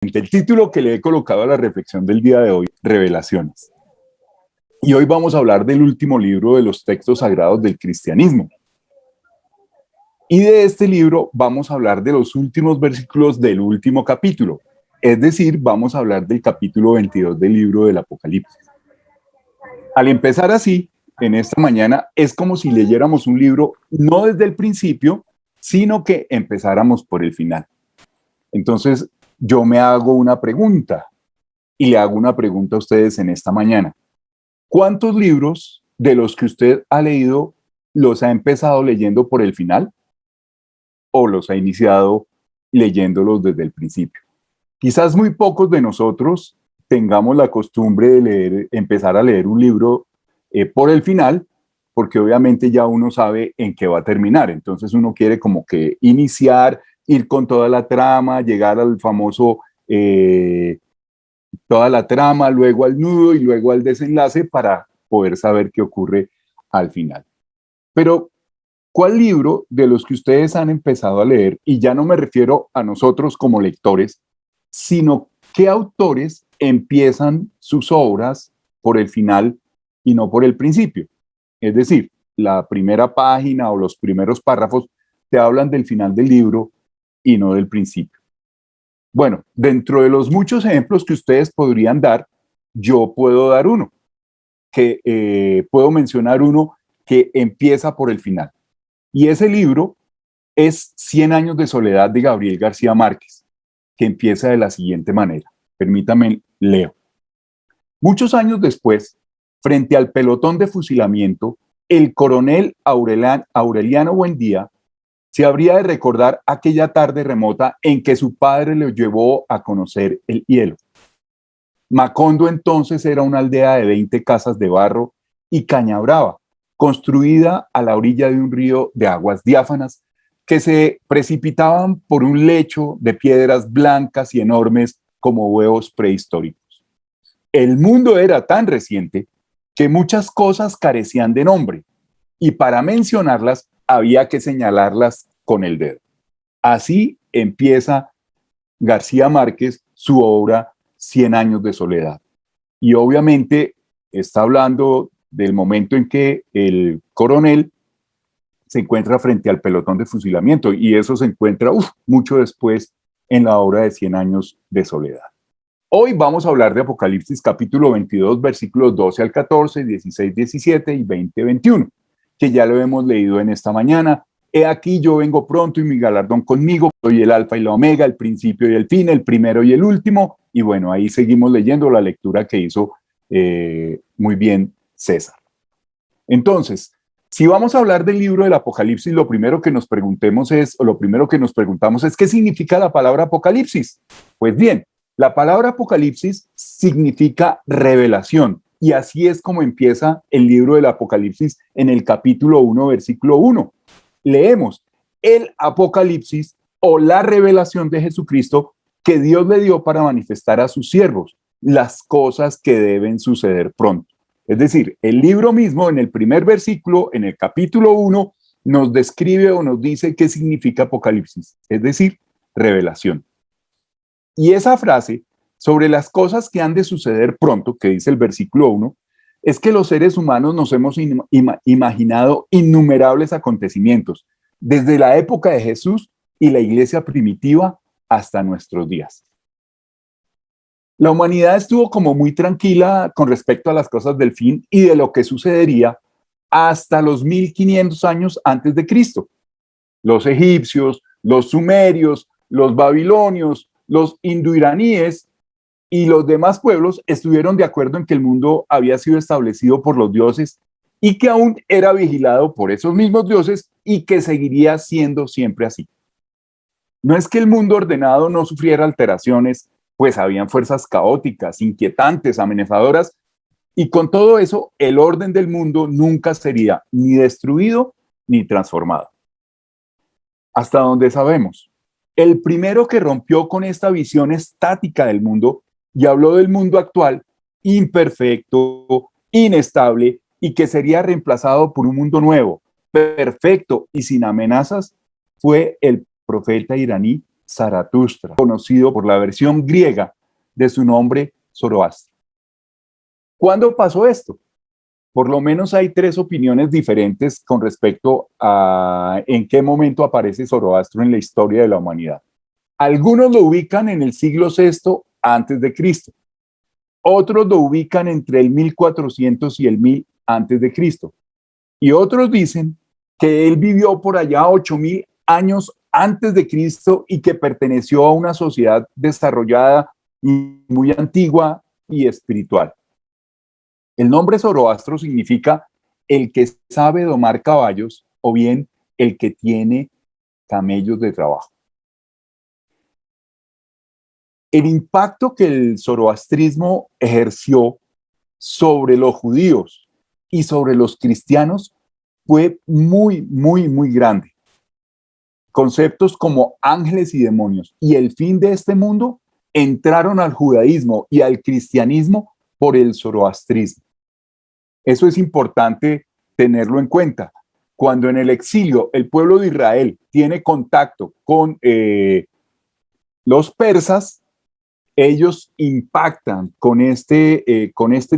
El título que le he colocado a la reflexión del día de hoy, Revelaciones. Y hoy vamos a hablar del último libro de los textos sagrados del cristianismo. Y de este libro vamos a hablar de los últimos versículos del último capítulo. Es decir, vamos a hablar del capítulo 22 del libro del Apocalipsis. Al empezar así, en esta mañana, es como si leyéramos un libro no desde el principio, sino que empezáramos por el final. Entonces, yo me hago una pregunta y le hago una pregunta a ustedes en esta mañana. ¿Cuántos libros de los que usted ha leído los ha empezado leyendo por el final o los ha iniciado leyéndolos desde el principio? Quizás muy pocos de nosotros tengamos la costumbre de empezar a leer un libro por el final, porque obviamente ya uno sabe en qué va a terminar. Entonces uno quiere como que iniciar, ir con toda la trama, llegar al famoso, toda la trama, luego al nudo y luego al desenlace para poder saber qué ocurre al final. Pero, ¿cuál libro de los que ustedes han empezado a leer, y ya no me refiero a nosotros como lectores, sino qué autores empiezan sus obras por el final y no por el principio? Es decir, la primera página o los primeros párrafos te hablan del final del libro y no del principio. Bueno, dentro de los muchos ejemplos que ustedes podrían dar, yo puedo dar uno, puedo mencionar uno que empieza por el final. Y ese libro es 100 años de soledad de Gabriel García Márquez, que empieza de la siguiente manera. Permítame, leo. Muchos años después, frente al pelotón de fusilamiento, el coronel Aureliano Buendía se habría de recordar aquella tarde remota en que su padre le llevó a conocer el hielo. Macondo entonces era una aldea de 20 casas de barro y caña brava, construida a la orilla de un río de aguas diáfanas que se precipitaban por un lecho de piedras blancas y enormes como huevos prehistóricos. El mundo era tan reciente que muchas cosas carecían de nombre y para mencionarlas había que señalarlas con el dedo. Así empieza García Márquez su obra 100 años de soledad. Y obviamente está hablando del momento en que el coronel se encuentra frente al pelotón de fusilamiento, y eso se encuentra mucho después en la obra de 100 años de soledad. Hoy vamos a hablar de Apocalipsis capítulo 22, versículos 12 al 14, 16, 17 y 20, 21, que ya lo hemos leído en esta mañana. He aquí yo vengo pronto y mi galardón conmigo, soy el alfa y la omega, el principio y el fin, el primero y el último. Y bueno, ahí seguimos leyendo la lectura que hizo muy bien César. Entonces, si vamos a hablar del libro del Apocalipsis, lo primero que nos preguntamos es, ¿qué significa la palabra Apocalipsis? Pues bien, la palabra Apocalipsis significa revelación, y así es como empieza el libro del Apocalipsis en el capítulo 1, versículo 1. Leemos el Apocalipsis o la revelación de Jesucristo que Dios le dio para manifestar a sus siervos las cosas que deben suceder pronto. Es decir, el libro mismo en el primer versículo, en el capítulo 1, nos describe o nos dice qué significa Apocalipsis, es decir, revelación. Y esa frase sobre las cosas que han de suceder pronto, que dice el versículo 1, es que los seres humanos nos hemos imaginado innumerables acontecimientos, desde la época de Jesús y la iglesia primitiva hasta nuestros días. La humanidad estuvo como muy tranquila con respecto a las cosas del fin y de lo que sucedería hasta los 1500 años antes de Cristo. Los egipcios, los sumerios, los babilonios, los indoiraníes y los demás pueblos estuvieron de acuerdo en que el mundo había sido establecido por los dioses y que aún era vigilado por esos mismos dioses y que seguiría siendo siempre así. No es que el mundo ordenado no sufriera alteraciones, pues habían fuerzas caóticas, inquietantes, amenazadoras, y con todo eso el orden del mundo nunca sería ni destruido ni transformado. Hasta donde sabemos, el primero que rompió con esta visión estática del mundo y habló del mundo actual, imperfecto, inestable, y que sería reemplazado por un mundo nuevo, perfecto y sin amenazas, fue el profeta iraní Zaratustra, conocido por la versión griega de su nombre Zoroastro. ¿Cuándo pasó esto? Por lo menos hay tres opiniones diferentes con respecto a en qué momento aparece Zoroastro en la historia de la humanidad. Algunos lo ubican en el siglo VI antes de Cristo. Otros lo ubican entre el 1400 y el 1000 antes de Cristo. Y otros dicen que él vivió por allá 8000 años antes de Cristo y que perteneció a una sociedad desarrollada y muy antigua y espiritual. El nombre Zoroastro significa el que sabe domar caballos o bien el que tiene camellos de trabajo. El impacto que el zoroastrismo ejerció sobre los judíos y sobre los cristianos fue muy, muy, muy grande. Conceptos como ángeles y demonios y el fin de este mundo entraron al judaísmo y al cristianismo por el zoroastrismo. Eso es importante tenerlo en cuenta. Cuando en el exilio el pueblo de Israel tiene contacto con los persas, ellos impactan con este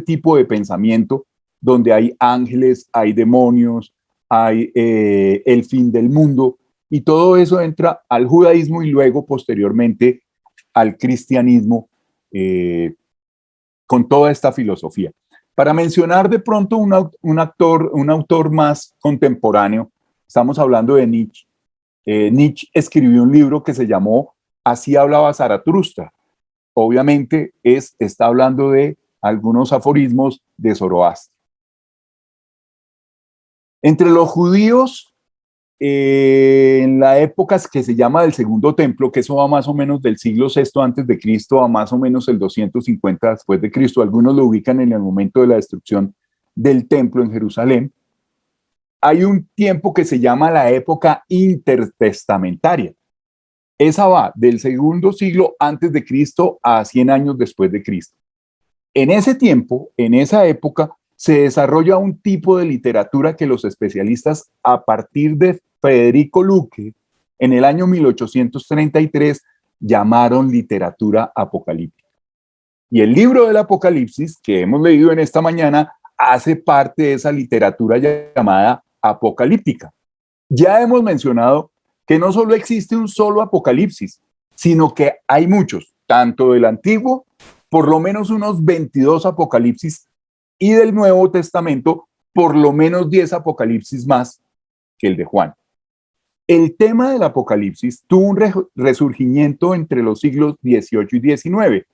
tipo de pensamiento donde hay ángeles, hay demonios, hay el fin del mundo, y todo eso entra al judaísmo y luego posteriormente al cristianismo con toda esta filosofía. Para mencionar de pronto un autor más contemporáneo, estamos hablando de Nietzsche. Nietzsche escribió un libro que se llamó Así hablaba Zaratustra. Obviamente está hablando de algunos aforismos de Zoroastro. Entre los judíos, en la época que se llama del Segundo Templo, que eso va más o menos del siglo VI antes de Cristo a más o menos el 250 después de Cristo, algunos lo ubican en el momento de la destrucción del templo en Jerusalén, hay un tiempo que se llama la época intertestamentaria. Esa va del segundo siglo antes de Cristo a 100 años después de Cristo. En ese tiempo, en esa época, se desarrolla un tipo de literatura que los especialistas, a partir de Federico Luque, en el año 1833, llamaron literatura apocalíptica. Y el libro del Apocalipsis, que hemos leído en esta mañana, hace parte de esa literatura llamada apocalíptica. Ya hemos mencionado que no solo existe un solo Apocalipsis, sino que hay muchos, tanto del Antiguo, por lo menos unos 22 Apocalipsis, y del Nuevo Testamento, por lo menos 10 Apocalipsis más que el de Juan. El tema del Apocalipsis tuvo un resurgimiento entre los siglos XVIII y XIX,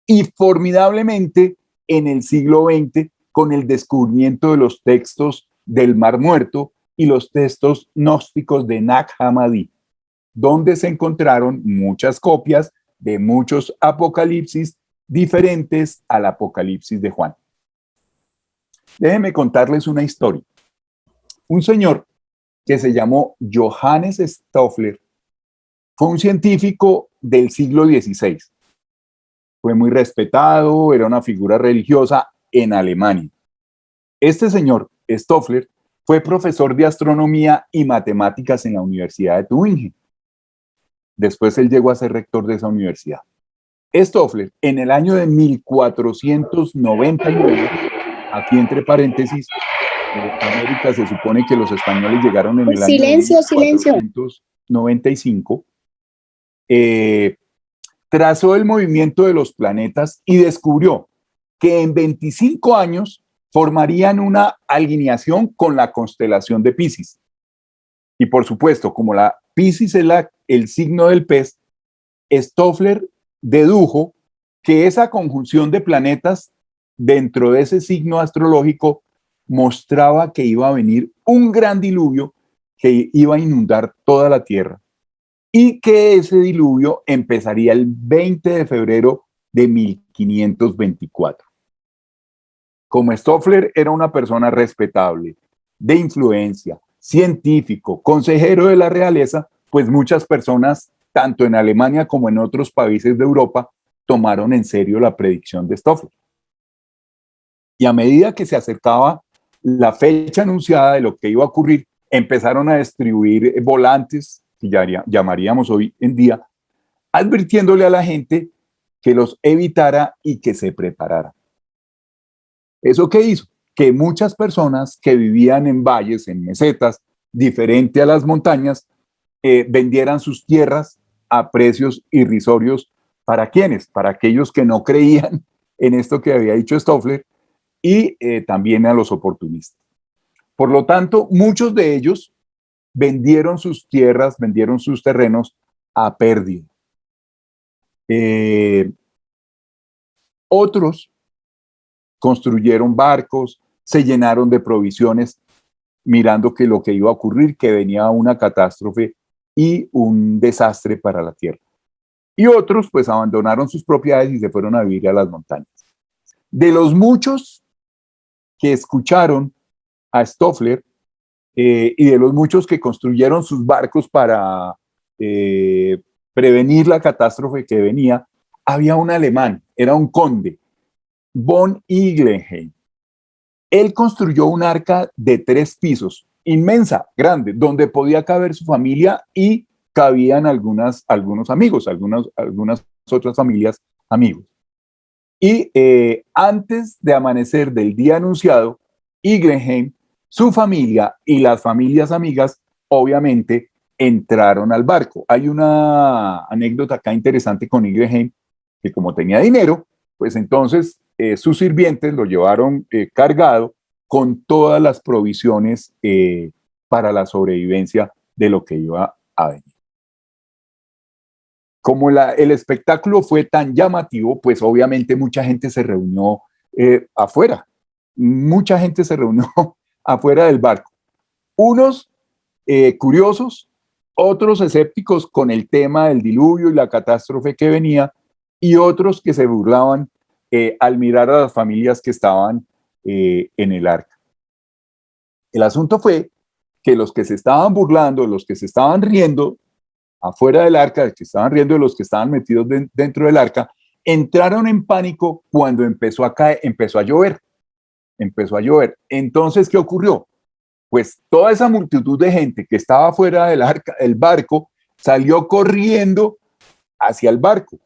y formidablemente en el siglo XX con el descubrimiento de los textos del Mar Muerto y los textos gnósticos de Nag Hammadi, donde se encontraron muchas copias de muchos apocalipsis diferentes al Apocalipsis de Juan. Déjenme contarles una historia. Un señor que se llamó Johannes Stoffler fue un científico del siglo XVI. Fue muy respetado, era una figura religiosa en Alemania. Este señor, Stoffler, fue profesor de astronomía y matemáticas en la Universidad de Tübingen. Después él llegó a ser rector de esa universidad. Stoffler, en el año de 1499, aquí entre paréntesis, América se supone que los españoles llegaron en el año de 1495, trazó el movimiento de los planetas y descubrió que en 25 años formarían una alineación con la constelación de Piscis. Y por supuesto, como la Piscis es el signo del pez, Stoffler dedujo que esa conjunción de planetas dentro de ese signo astrológico mostraba que iba a venir un gran diluvio que iba a inundar toda la Tierra y que ese diluvio empezaría el 20 de febrero de 1524. Como Stoffler era una persona respetable, de influencia, científico, consejero de la realeza, pues muchas personas, tanto en Alemania como en otros países de Europa, tomaron en serio la predicción de Stoffler. Y a medida que se acercaba la fecha anunciada de lo que iba a ocurrir, empezaron a distribuir volantes, que ya llamaríamos hoy en día, advirtiéndole a la gente que los evitara y que se preparara. ¿Eso qué hizo? Que muchas personas que vivían en valles, en mesetas, diferente a las montañas, vendieran sus tierras a precios irrisorios. ¿Para quiénes? Para aquellos que no creían en esto que había dicho Stoffler y también a los oportunistas. Por lo tanto, muchos de ellos vendieron sus tierras, vendieron sus terrenos a pérdida. Otros construyeron barcos, se llenaron de provisiones, mirando que lo que iba a ocurrir, que venía una catástrofe y un desastre para la tierra. Y otros, pues, abandonaron sus propiedades y se fueron a vivir a las montañas. De los muchos que escucharon a Stoffler y de los muchos que construyeron sus barcos para prevenir la catástrofe que venía, había un alemán, era un conde, von Iglenheim. Él construyó un arca de 3 pisos, inmensa, grande, donde podía caber su familia y cabían algunos amigos, algunas otras familias amigos. Y antes de amanecer del día anunciado, Iglenheim, su familia y las familias amigas, obviamente, entraron al barco. Hay una anécdota acá interesante con Iglenheim, que como tenía dinero, pues entonces sus sirvientes lo llevaron cargado con todas las provisiones para la sobrevivencia de lo que iba a venir. Como el espectáculo fue tan llamativo, pues obviamente mucha gente se reunió afuera. Mucha gente se reunió afuera del barco. Unos curiosos, otros escépticos con el tema del diluvio y la catástrofe que venía, y otros que se burlaban al mirar a las familias que estaban en el arca. El asunto fue que los que se estaban burlando, los que se estaban riendo afuera del arca, de que estaban riendo de los que estaban metidos dentro del arca, entraron en pánico cuando empezó a llover. Empezó a llover. Entonces, ¿qué ocurrió? Pues toda esa multitud de gente que estaba fuera del arca, el barco, salió corriendo hacia el barco.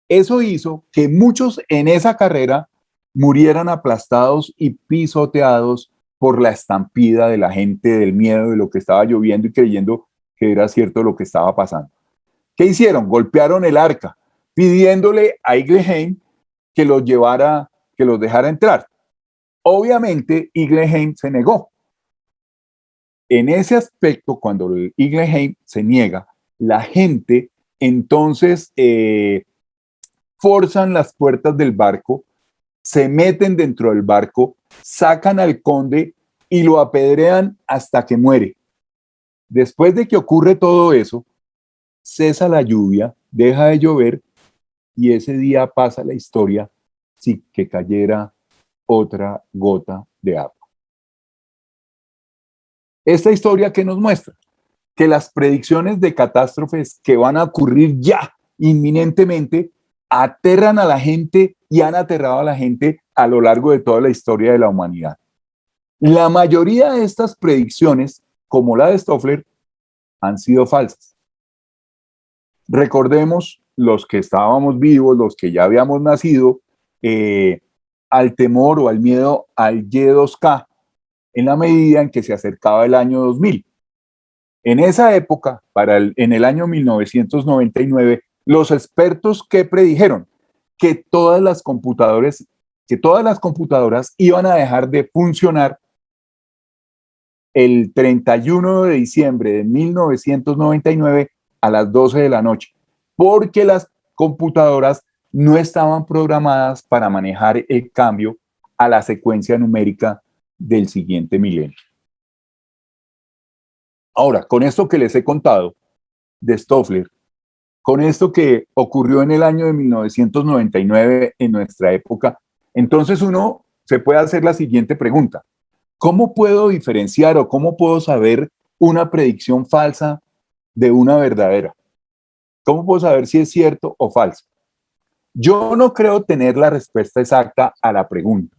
Eso hizo que muchos en esa carrera murieran aplastados y pisoteados por la estampida de la gente, del miedo de lo que estaba lloviendo y creyendo que era cierto lo que estaba pasando. ¿Qué hicieron? Golpearon el arca, pidiéndole a Iglenheim que los llevara, que los dejara entrar. Obviamente, Iglenheim se negó. En ese aspecto, cuando Iglenheim se niega, la gente entonces forzan las puertas del barco, se meten dentro del barco, sacan al conde y lo apedrean hasta que muere. Después de que ocurre todo eso, cesa la lluvia, deja de llover y ese día pasa la historia sin que cayera otra gota de agua. Esta historia que nos muestra que las predicciones de catástrofes que van a ocurrir ya inminentemente aterran a la gente y han aterrado a la gente a lo largo de toda la historia de la humanidad. La mayoría de estas predicciones, como la de Stoffler, han sido falsas. Recordemos los que estábamos vivos, los que ya habíamos nacido, al temor o al miedo al Y2K en la medida en que se acercaba el año 2000. En esa época, en el año 1999, los expertos que predijeron que todas las computadoras iban a dejar de funcionar el 31 de diciembre de 1999 a las 12 de la noche, porque las computadoras no estaban programadas para manejar el cambio a la secuencia numérica del siguiente milenio. Ahora, con esto que les he contado de Stoffler, con esto que ocurrió en el año de 1999 en nuestra época, entonces uno se puede hacer la siguiente pregunta. ¿Cómo puedo diferenciar o cómo puedo saber una predicción falsa de una verdadera? ¿Cómo puedo saber si es cierto o falso? Yo no creo tener la respuesta exacta a la pregunta,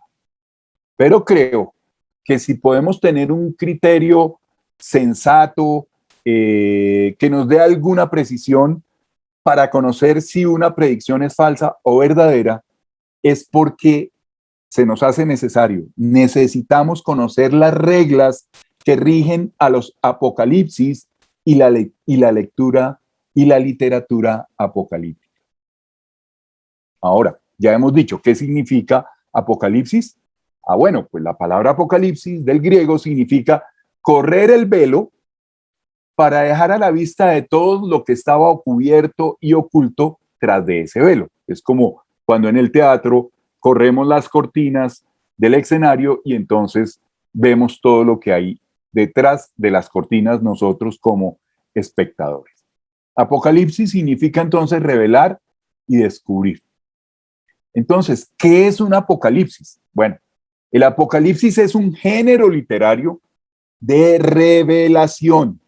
pero creo que si podemos tener un criterio sensato que nos dé alguna precisión, para conocer si una predicción es falsa o verdadera es porque se nos hace necesario. Necesitamos conocer las reglas que rigen a los apocalipsis y la lectura y la literatura apocalíptica. Ahora, ya hemos dicho qué significa apocalipsis. Bueno, pues la palabra apocalipsis del griego significa correr el velo para dejar a la vista de todo lo que estaba cubierto y oculto tras de ese velo. Es como cuando en el teatro corremos las cortinas del escenario y entonces vemos todo lo que hay detrás de las cortinas nosotros como espectadores. Apocalipsis significa entonces revelar y descubrir. Entonces, ¿qué es un apocalipsis? Bueno, el apocalipsis es un género literario de revelación,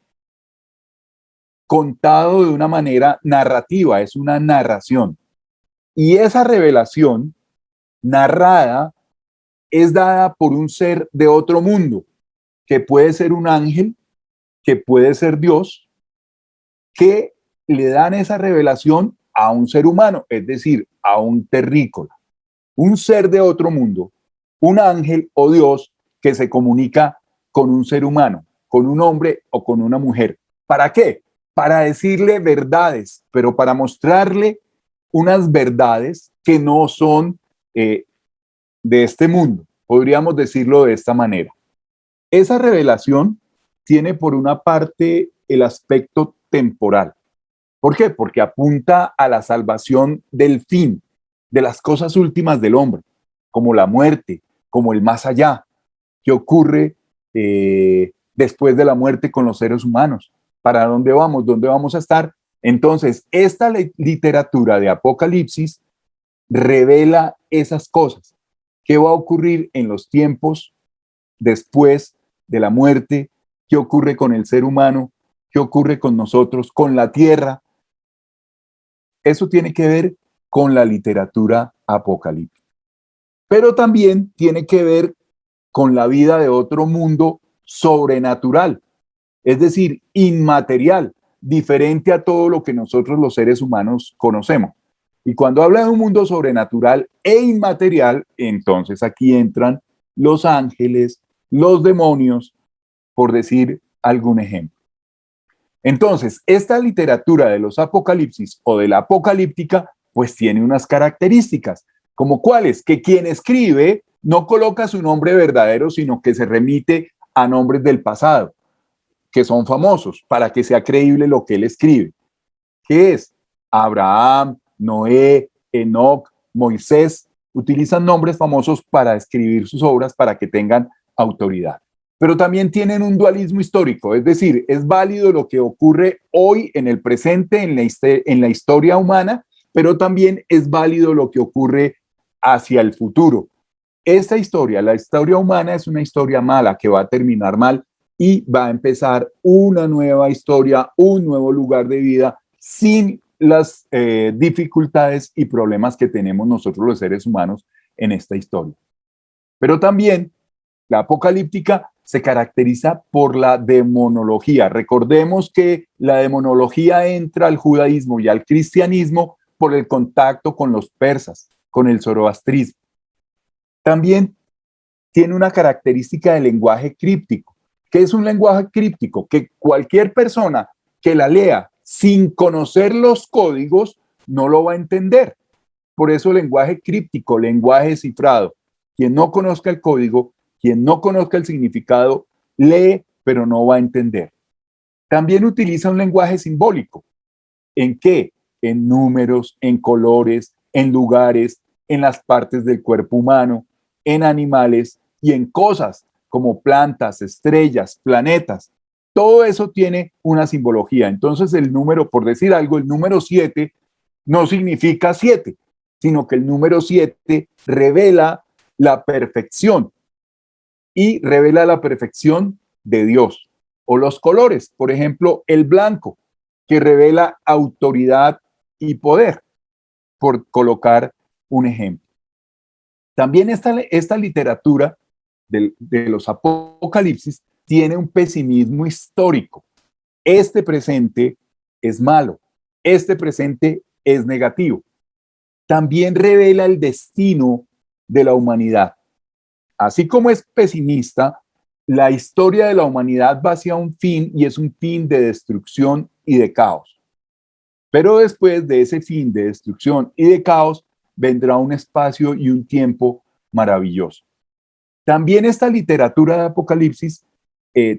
contado de una manera narrativa, es una narración. Y esa revelación narrada es dada por un ser de otro mundo, que puede ser un ángel, que puede ser Dios, que le dan esa revelación a un ser humano, es decir, a un terrícola, un ser de otro mundo, un ángel o Dios que se comunica con un ser humano, con un hombre o con una mujer. ¿Para qué? Para decirle verdades, pero para mostrarle unas verdades que no son de este mundo. Podríamos decirlo de esta manera. Esa revelación tiene por una parte el aspecto temporal. ¿Por qué? Porque apunta a la salvación del fin, de las cosas últimas del hombre, como la muerte, como el más allá, que ocurre después de la muerte con los seres humanos. ¿Para dónde vamos? ¿Dónde vamos a estar? Entonces, esta literatura de Apocalipsis revela esas cosas. ¿Qué va a ocurrir en los tiempos después de la muerte? ¿Qué ocurre con el ser humano? ¿Qué ocurre con nosotros, con la tierra? Eso tiene que ver con la literatura apocalíptica. Pero también tiene que ver con la vida de otro mundo sobrenatural, es decir, inmaterial, diferente a todo lo que nosotros los seres humanos conocemos. Y cuando habla de un mundo sobrenatural e inmaterial, entonces aquí entran los ángeles, los demonios, por decir algún ejemplo. Entonces, esta literatura de los apocalipsis o de la apocalíptica, pues tiene unas características, como cuáles, que quien escribe no coloca su nombre verdadero, sino que se remite a nombres del pasado, que son famosos, para que sea creíble lo que él escribe. ¿Qué es? Abraham, Noé, Enoc, Moisés, utilizan nombres famosos para escribir sus obras para que tengan autoridad. Pero también tienen un dualismo histórico, es decir, es válido lo que ocurre hoy en el presente, en la historia humana, pero también es válido lo que ocurre hacia el futuro. Esta historia, la historia humana, es una historia mala que va a terminar mal y va a empezar una nueva historia, un nuevo lugar de vida sin las dificultades y problemas que tenemos nosotros los seres humanos en esta historia. Pero también la apocalíptica se caracteriza por la demonología. Recordemos que la demonología entra al judaísmo y al cristianismo por el contacto con los persas, con el zoroastrismo. También tiene una característica de lenguaje críptico. ¿Qué es un lenguaje críptico? Que cualquier persona que la lea sin conocer los códigos no lo va a entender. Por eso lenguaje críptico, lenguaje cifrado. Quien no conozca el código, quien no conozca el significado, lee, pero no va a entender. También utiliza un lenguaje simbólico. ¿En qué? En números, en colores, en lugares, en las partes del cuerpo humano, en animales y en cosas como plantas, estrellas, planetas. Todo eso tiene una simbología. Entonces el número, por decir algo, el número 7 no significa 7, sino que el número 7 revela la perfección y revela la perfección de Dios. O los colores, por ejemplo, el blanco, que revela autoridad y poder, por colocar un ejemplo. También esta literatura de los apocalipsis tiene un pesimismo histórico. Este presente es malo, este presente es negativo. También revela el destino de la humanidad. Así como es pesimista, la historia de la humanidad va hacia un fin y es un fin de destrucción y de caos. Pero después de ese fin de destrucción y de caos vendrá un espacio y un tiempo maravilloso. También esta literatura de Apocalipsis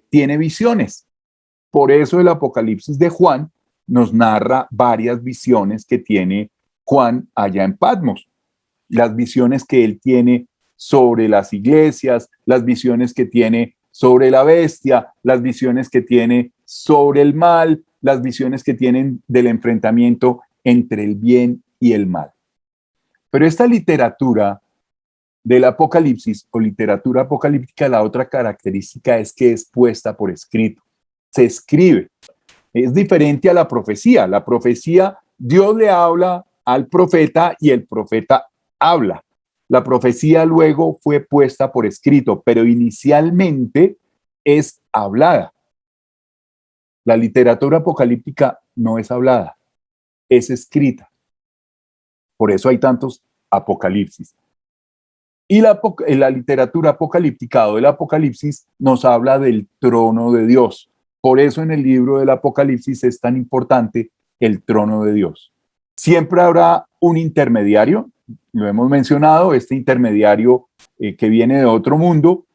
tiene visiones. Por eso el Apocalipsis de Juan nos narra varias visiones que tiene Juan allá en Patmos. Las visiones que él tiene sobre las iglesias, las visiones que tiene sobre la bestia, las visiones que tiene sobre el mal, las visiones que tienen del enfrentamiento entre el bien y el mal. Pero esta literatura del Apocalipsis o literatura apocalíptica, la otra característica es que es puesta por escrito, se escribe. Es diferente a la profecía. La profecía, Dios le habla al profeta y el profeta habla. La profecía luego fue puesta por escrito, pero inicialmente es hablada. La literatura apocalíptica no es hablada, es escrita. Por eso hay tantos apocalipsis. Y la literatura apocalíptica o del Apocalipsis nos habla del trono de Dios. Por eso en el libro del Apocalipsis es tan importante el trono de Dios. Siempre habrá un intermediario, lo hemos mencionado, este intermediario que viene de otro mundo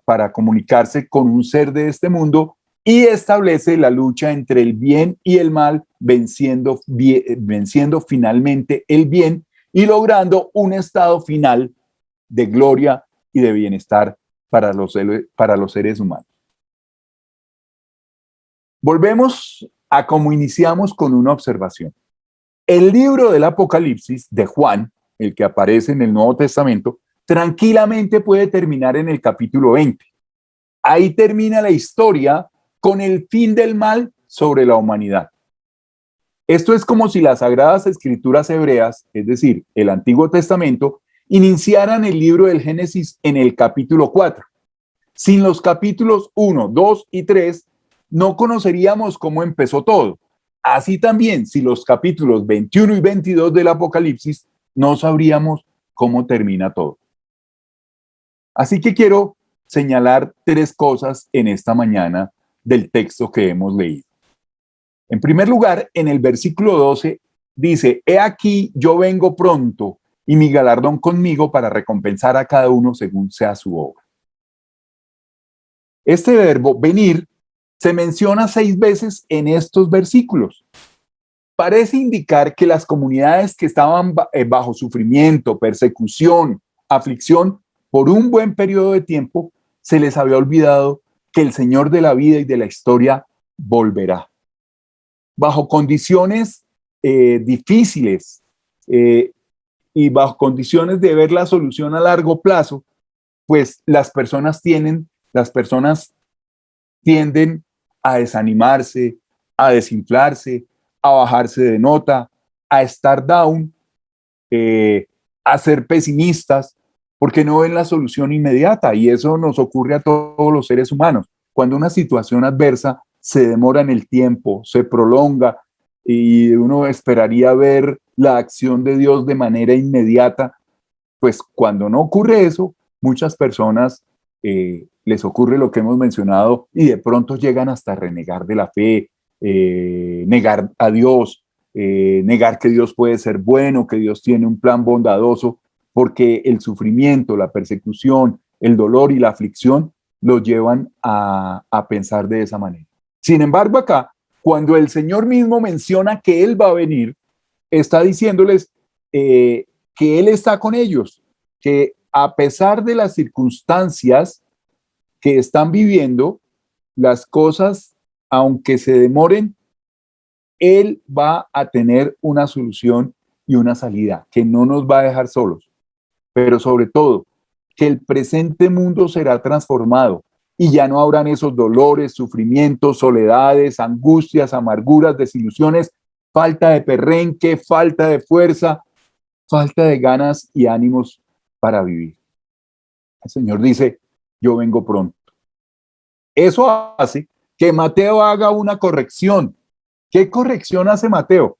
para comunicarse con un ser de este mundo y establece la lucha entre el bien y el mal, venciendo finalmente el bien y logrando un estado final de gloria y de bienestar para los seres humanos. Volvemos a cómo iniciamos con una observación. El libro del Apocalipsis de Juan, el que aparece en el Nuevo Testamento, tranquilamente puede terminar en el capítulo 20. Ahí termina la historia con el fin del mal sobre la humanidad. Esto es como si las Sagradas Escrituras hebreas, es decir, el Antiguo Testamento, iniciaran el libro del Génesis en el capítulo 4. Sin los capítulos 1, 2 y 3, no conoceríamos cómo empezó todo. Así también, si los capítulos 21 y 22 del Apocalipsis, no sabríamos cómo termina todo. Así que quiero señalar 3 cosas en esta mañana del texto que hemos leído. En primer lugar, en el versículo 12 dice: he aquí, yo vengo pronto, y mi galardón conmigo para recompensar a cada uno según sea su obra. Este verbo venir se menciona 6 veces en estos versículos. Parece indicar que las comunidades que estaban bajo sufrimiento, persecución, aflicción, por un buen periodo de tiempo, se les había olvidado que el Señor de la vida y de la historia volverá. Bajo condiciones difíciles, y bajo condiciones de ver la solución a largo plazo, pues las personas tienden a desanimarse, a desinflarse, a bajarse de nota, a estar down, a ser pesimistas, porque no ven la solución inmediata. Y eso nos ocurre a todos los seres humanos. Cuando una situación adversa se demora en el tiempo, se prolonga, y uno esperaría ver la acción de Dios de manera inmediata, pues cuando no ocurre eso, muchas personas les ocurre lo que hemos mencionado y de pronto llegan hasta renegar de la fe, negar a Dios, negar que Dios puede ser bueno, que Dios tiene un plan bondadoso, porque el sufrimiento, la persecución, el dolor y la aflicción los llevan a pensar de esa manera. Sin embargo, acá, cuando el Señor mismo menciona que Él va a venir, está diciéndoles que Él está con ellos, que a pesar de las circunstancias que están viviendo, las cosas, aunque se demoren, Él va a tener una solución y una salida, que no nos va a dejar solos, pero sobre todo, que el presente mundo será transformado y ya no habrán esos dolores, sufrimientos, soledades, angustias, amarguras, desilusiones, falta de perrenque, falta de fuerza, falta de ganas y ánimos para vivir. El Señor dice: yo vengo pronto. Eso hace que Mateo haga una corrección. ¿Qué corrección hace Mateo?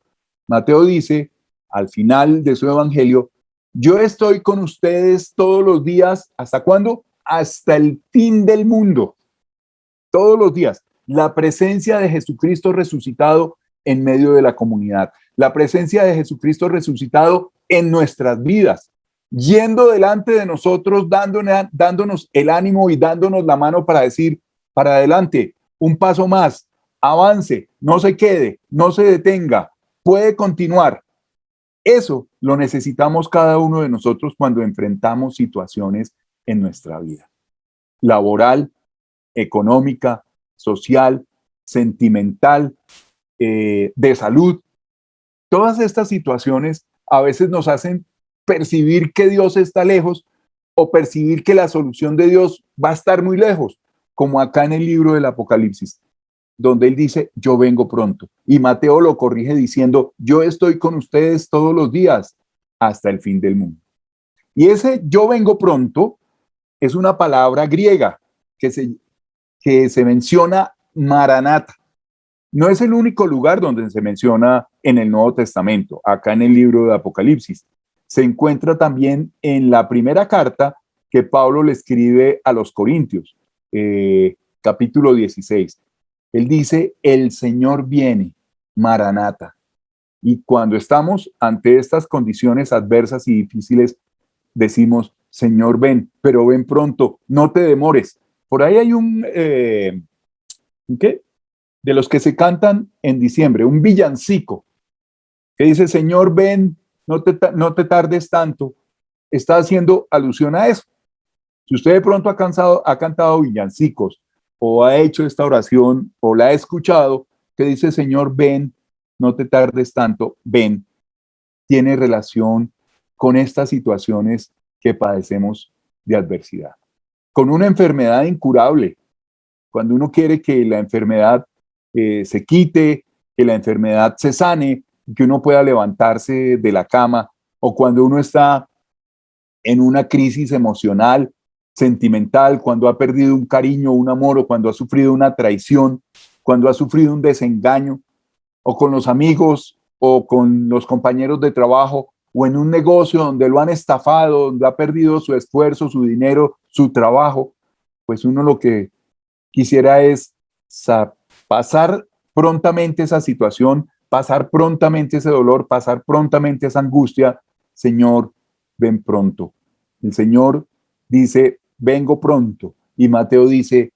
Mateo dice, al final de su evangelio, yo estoy con ustedes todos los días. ¿Hasta cuándo? Hasta el fin del mundo. Todos los días. La presencia de Jesucristo resucitado en medio de la comunidad. La presencia de Jesucristo resucitado en nuestras vidas. Yendo delante de nosotros, dándonos el ánimo y dándonos la mano para decir, para adelante, un paso más, avance, no se quede, no se detenga, puede continuar. Eso lo necesitamos cada uno de nosotros cuando enfrentamos situaciones en nuestra vida. Laboral, económica, social, sentimental, de salud. Todas estas situaciones a veces nos hacen percibir que Dios está lejos o percibir que la solución de Dios va a estar muy lejos, como acá en el libro del Apocalipsis, donde él dice, yo vengo pronto. Y Mateo lo corrige diciendo, yo estoy con ustedes todos los días hasta el fin del mundo. Y ese yo vengo pronto es una palabra griega que se menciona Maranata. No es el único lugar donde se menciona en el Nuevo Testamento, acá en el libro de Apocalipsis. Se encuentra también en la primera carta que Pablo le escribe a los Corintios, capítulo 16. Él dice, el Señor viene, Maranata. Y cuando estamos ante estas condiciones adversas y difíciles, decimos, Señor, ven, pero ven pronto, no te demores. Por ahí hay ¿qué? De los que se cantan en diciembre, un villancico que dice, Señor, ven, no te tardes tanto. Está haciendo alusión a eso. Si usted de pronto ha cantado villancicos o ha hecho esta oración o la ha escuchado, que dice, Señor, ven, no te tardes tanto, ven, tiene relación con estas situaciones que padecemos de adversidad. Con una enfermedad incurable, cuando uno quiere que la enfermedad se quite, que la enfermedad se sane, que uno pueda levantarse de la cama, o cuando uno está en una crisis emocional, sentimental, cuando ha perdido un cariño, un amor, o cuando ha sufrido una traición, cuando ha sufrido un desengaño, o con los amigos, o con los compañeros de trabajo, o en un negocio donde lo han estafado, donde ha perdido su esfuerzo, su dinero, su trabajo, pues uno lo que quisiera es pasar prontamente esa situación, pasar prontamente ese dolor, pasar prontamente esa angustia. Señor, ven pronto. El Señor dice, vengo pronto. Y Mateo dice,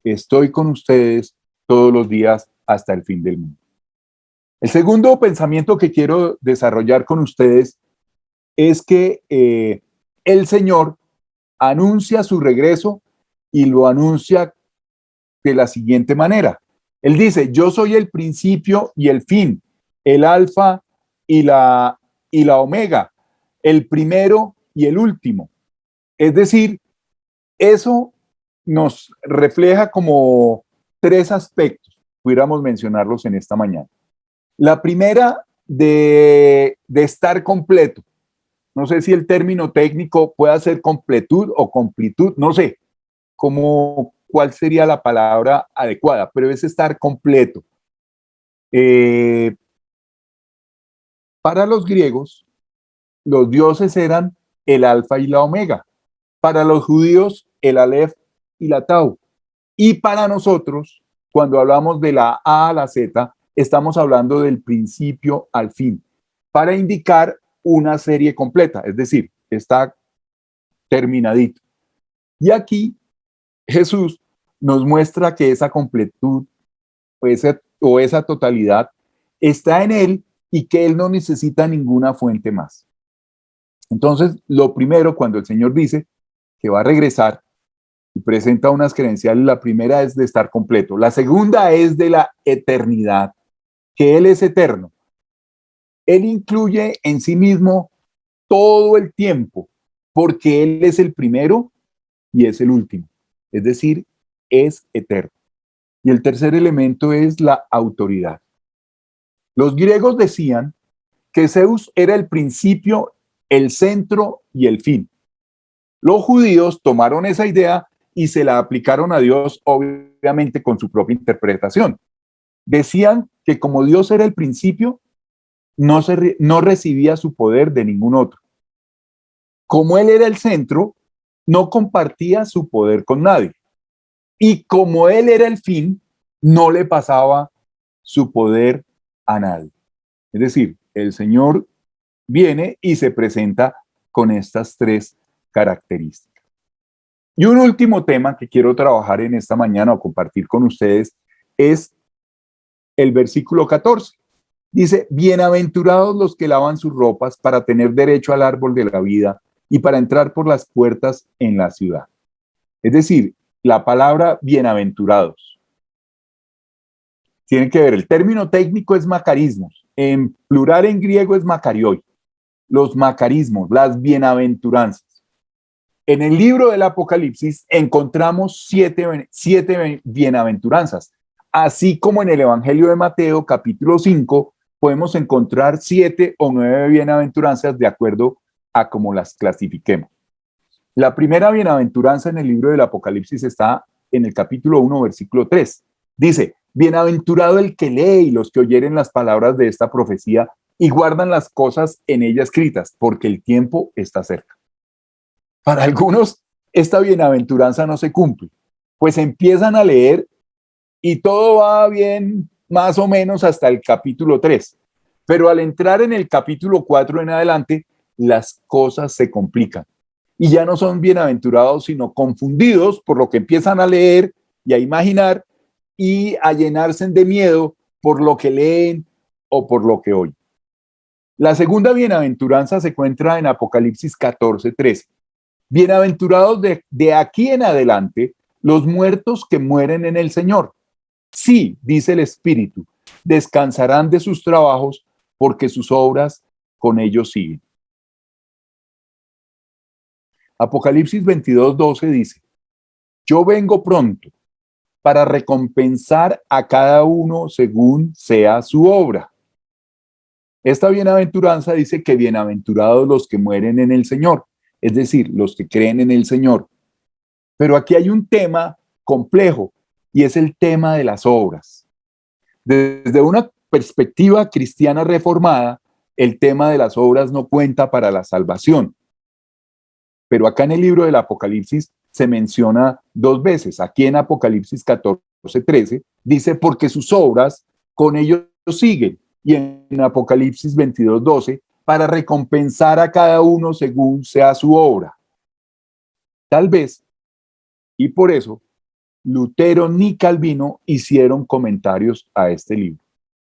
estoy con ustedes todos los días hasta el fin del mundo. El segundo pensamiento que quiero desarrollar con ustedes es que el Señor anuncia su regreso y lo anuncia de la siguiente manera. Él dice, yo soy el principio y el fin, el alfa y la omega, el primero y el último. Es decir, eso nos refleja como tres aspectos, pudiéramos mencionarlos en esta mañana. La primera, de estar completo. No sé si el término técnico pueda ser completud o completud, no sé cuál sería la palabra adecuada, pero es estar completo. Para los griegos, los dioses eran el alfa y la omega. Para los judíos, el alef y la tau. Y para nosotros, cuando hablamos de la A a la Z, estamos hablando del principio al fin, para indicar una serie completa, es decir, está terminadito. Y aquí Jesús nos muestra que esa completud o esa totalidad está en Él y que Él no necesita ninguna fuente más. Entonces, lo primero, cuando el Señor dice que va a regresar y presenta unas credenciales, la primera es de estar completo. La segunda es de la eternidad, que Él es eterno. Él incluye en sí mismo todo el tiempo, porque Él es el primero y es el último. Es decir, es eterno. Y el tercer elemento es la autoridad. Los griegos decían que Zeus era el principio, el centro y el fin. Los judíos tomaron esa idea y se la aplicaron a Dios, obviamente con su propia interpretación. Decían que como Dios era el principio, no recibía su poder de ningún otro. Como él era el centro, no compartía su poder con nadie. Y como él era el fin, no le pasaba su poder a nadie. Es decir, el Señor viene y se presenta con estas tres características. Y un último tema que quiero trabajar en esta mañana o compartir con ustedes es el versículo 14. Dice, bienaventurados los que lavan sus ropas para tener derecho al árbol de la vida y para entrar por las puertas en la ciudad. Es decir, la palabra bienaventurados tiene que ver, el término técnico es macarismos, en plural en griego es makarioi, los macarismos, las bienaventuranzas. En el libro del Apocalipsis encontramos siete bienaventuranzas, así como en el Evangelio de Mateo, capítulo 5, podemos encontrar 7 o 9 bienaventuranzas de acuerdo a cómo las clasifiquemos. La primera bienaventuranza en el libro del Apocalipsis está en el capítulo 1, versículo 3. Dice, bienaventurado el que lee y los que oyeren las palabras de esta profecía y guardan las cosas en ella escritas, porque el tiempo está cerca. Para algunos, esta bienaventuranza no se cumple, pues empiezan a leer y todo va bien más o menos hasta el capítulo 3. Pero al entrar en el capítulo 4 en adelante, las cosas se complican. Y ya no son bienaventurados, sino confundidos por lo que empiezan a leer y a imaginar y a llenarse de miedo por lo que leen o por lo que oyen. La segunda bienaventuranza se encuentra en Apocalipsis 14:13. Bienaventurados de aquí en adelante los muertos que mueren en el Señor. Sí, dice el Espíritu, descansarán de sus trabajos porque sus obras con ellos siguen. Apocalipsis 22:12 dice, yo vengo pronto para recompensar a cada uno según sea su obra. Esta bienaventuranza dice que bienaventurados los que mueren en el Señor, es decir, los que creen en el Señor. Pero aquí hay un tema complejo y es el tema de las obras. Desde una perspectiva cristiana reformada, el tema de las obras no cuenta para la salvación. Pero acá en el libro del Apocalipsis se menciona 2 veces. Aquí en Apocalipsis 14:13 dice, porque sus obras con ellos siguen. Y en Apocalipsis 22:12, para recompensar a cada uno según sea su obra. Tal vez, y por eso, Lutero ni Calvino hicieron comentarios a este libro.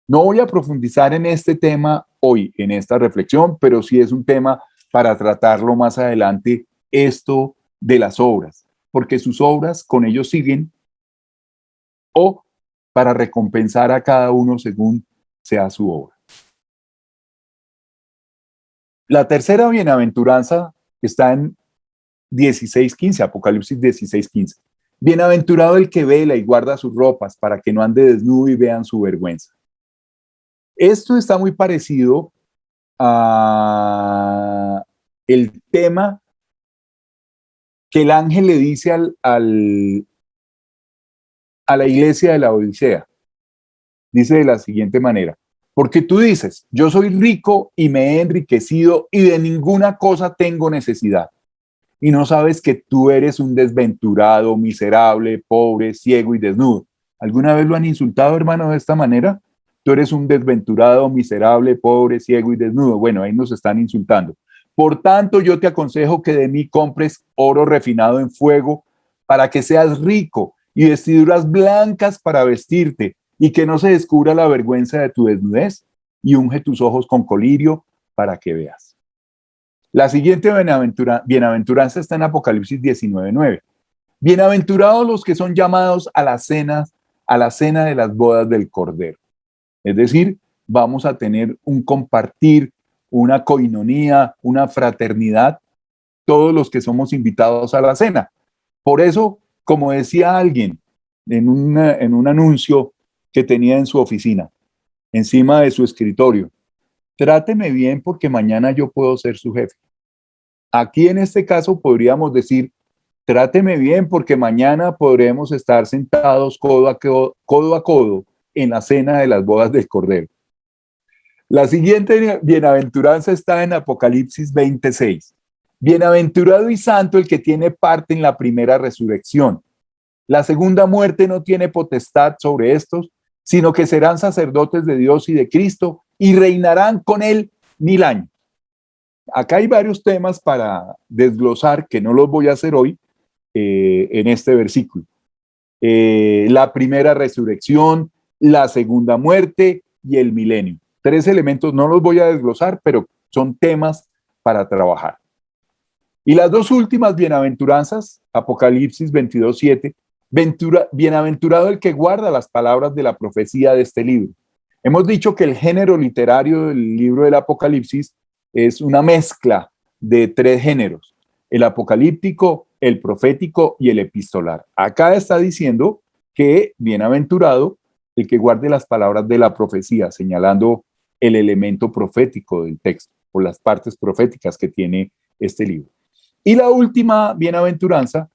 No voy a profundizar en este tema hoy, en esta reflexión, pero sí es un tema para tratarlo más adelante, esto de las obras, porque sus obras con ellos siguen o para recompensar a cada uno según sea su obra. La tercera bienaventuranza está en 16:15, Apocalipsis 16:15. Bienaventurado el que vela y guarda sus ropas para que no ande desnudo y vean su vergüenza. Esto está muy parecido a el tema que el ángel le dice a la iglesia de la Odisea. Dice de la siguiente manera, porque tú dices, yo soy rico y me he enriquecido y de ninguna cosa tengo necesidad. Y no sabes que tú eres un desventurado, miserable, pobre, ciego y desnudo. ¿Alguna vez lo han insultado, hermano, de esta manera? Tú eres un desventurado, miserable, pobre, ciego y desnudo. Bueno, ahí nos están insultando. Por tanto, yo te aconsejo que de mí compres oro refinado en fuego para que seas rico y vestiduras blancas para vestirte y que no se descubra la vergüenza de tu desnudez y unge tus ojos con colirio para que veas. La siguiente bienaventuranza está en Apocalipsis 19:9. Bienaventurados los que son llamados a la cena de las bodas del Cordero. Es decir, vamos a tener un compartir, una coinonía, una fraternidad, todos los que somos invitados a la cena. Por eso, como decía alguien en un anuncio que tenía en su oficina, encima de su escritorio, tráteme bien porque mañana yo puedo ser su jefe. Aquí en este caso podríamos decir, tráteme bien porque mañana podremos estar sentados codo a codo en la cena de las bodas del Cordero. La siguiente bienaventuranza está en Apocalipsis 26. Bienaventurado y santo el que tiene parte en la primera resurrección. La segunda muerte no tiene potestad sobre estos, sino que serán sacerdotes de Dios y de Cristo y reinarán con él 1000 años. Acá hay varios temas para desglosar que no los voy a hacer hoy en este versículo. La primera resurrección, la segunda muerte y el milenio. 3 elementos, no los voy a desglosar, pero son temas para trabajar. Y las 2 últimas bienaventuranzas, Apocalipsis 22:7, bienaventurado el que guarda las palabras de la profecía de este libro. Hemos dicho que el género literario del libro del Apocalipsis es una mezcla de 3 géneros: el apocalíptico, el profético y el epistolar. Acá está diciendo que bienaventurado el que guarde las palabras de la profecía, señalando el elemento profético del texto o las partes proféticas que tiene este libro. Y la última bienaventuranza,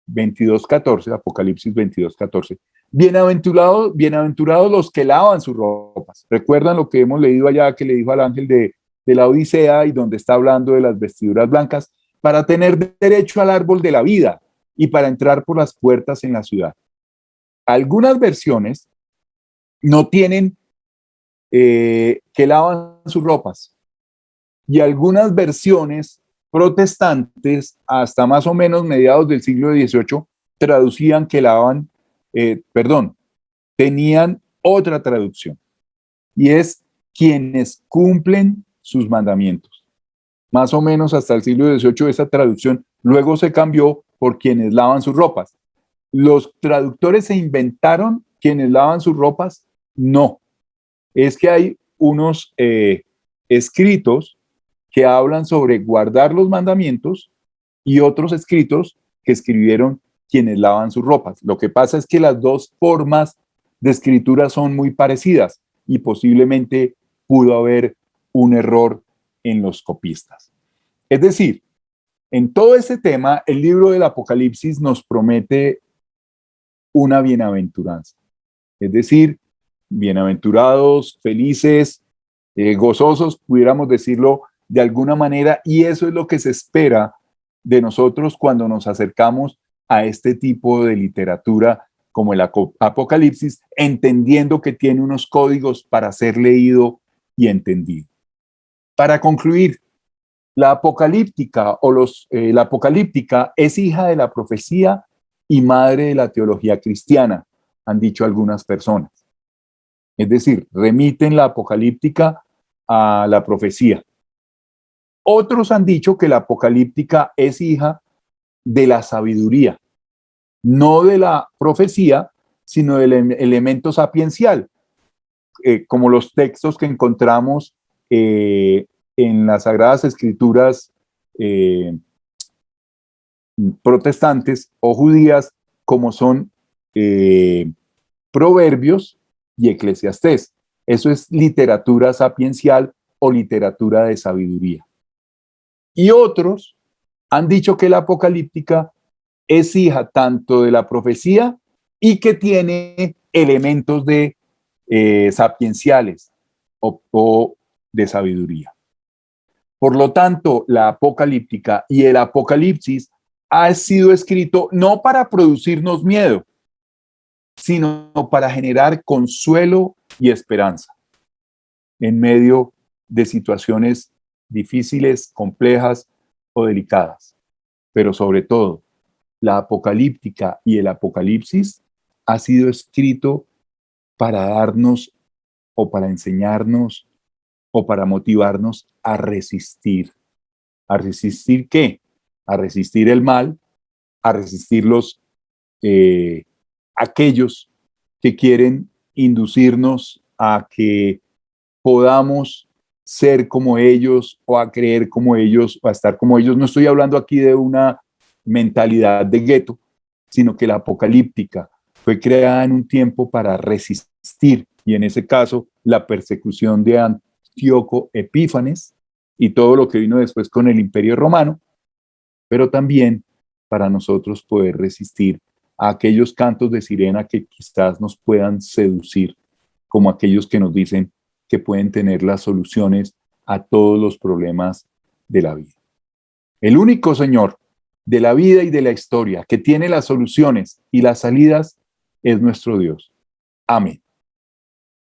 22:14, Apocalipsis 22:14. Bienaventurados los que lavan sus ropas. ¿Recuerdan lo que hemos leído allá que le dijo al ángel de la Odisea y donde está hablando de las vestiduras blancas? Para tener derecho al árbol de la vida y para entrar por las puertas en la ciudad. Algunas versiones no tienen que lavan sus ropas y algunas versiones protestantes hasta más o menos mediados del siglo XVIII traducían que lavaban, tenían otra traducción y es quienes cumplen sus mandamientos. Más o menos hasta el siglo XVIII esa traducción luego se cambió por quienes lavan sus ropas. ¿Los traductores se inventaron quienes lavan sus ropas? No. Es que hay unos escritos que hablan sobre guardar los mandamientos y otros escritos que escribieron quienes lavan sus ropas. Lo que pasa es que las 2 formas de escritura son muy parecidas y posiblemente pudo haber un error en los copistas. Es decir, en todo este tema, el libro del Apocalipsis nos promete una bienaventuranza. Es decir, bienaventurados, felices, gozosos, pudiéramos decirlo de alguna manera, y eso es lo que se espera de nosotros cuando nos acercamos a este tipo de literatura como el Apocalipsis, entendiendo que tiene unos códigos para ser leído y entendido. Para concluir, la apocalíptica la apocalíptica es hija de la profecía y madre de la teología cristiana, han dicho algunas personas. Es decir, remiten la apocalíptica a la profecía. Otros han dicho que la apocalíptica es hija de la sabiduría, no de la profecía, sino del elemento sapiencial, como los textos que encontramos en las Sagradas Escrituras protestantes o judías, como son Proverbios y Eclesiastés. Eso es literatura sapiencial o literatura de sabiduría. Y otros han dicho que la apocalíptica es hija tanto de la profecía y que tiene elementos de sapienciales o de sabiduría. Por lo tanto, la apocalíptica y el Apocalipsis ha sido escrito no para producirnos miedo, sino para generar consuelo y esperanza en medio de situaciones difíciles, complejas o delicadas. Pero sobre todo, la apocalíptica y el Apocalipsis ha sido escrito para darnos o para enseñarnos o para motivarnos a resistir. ¿A resistir qué? A resistir el mal, a resistir aquellos que quieren inducirnos a que podamos ser como ellos o a creer como ellos o a estar como ellos. No estoy hablando aquí de una mentalidad de gueto, sino que la apocalíptica fue creada en un tiempo para resistir, y en ese caso la persecución de Antíoco Epífanes y todo lo que vino después con el Imperio Romano, pero también para nosotros poder resistir a aquellos cantos de sirena que quizás nos puedan seducir, como aquellos que nos dicen que pueden tener las soluciones a todos los problemas de la vida. El único Señor de la vida y de la historia que tiene las soluciones y las salidas es nuestro Dios. Amén.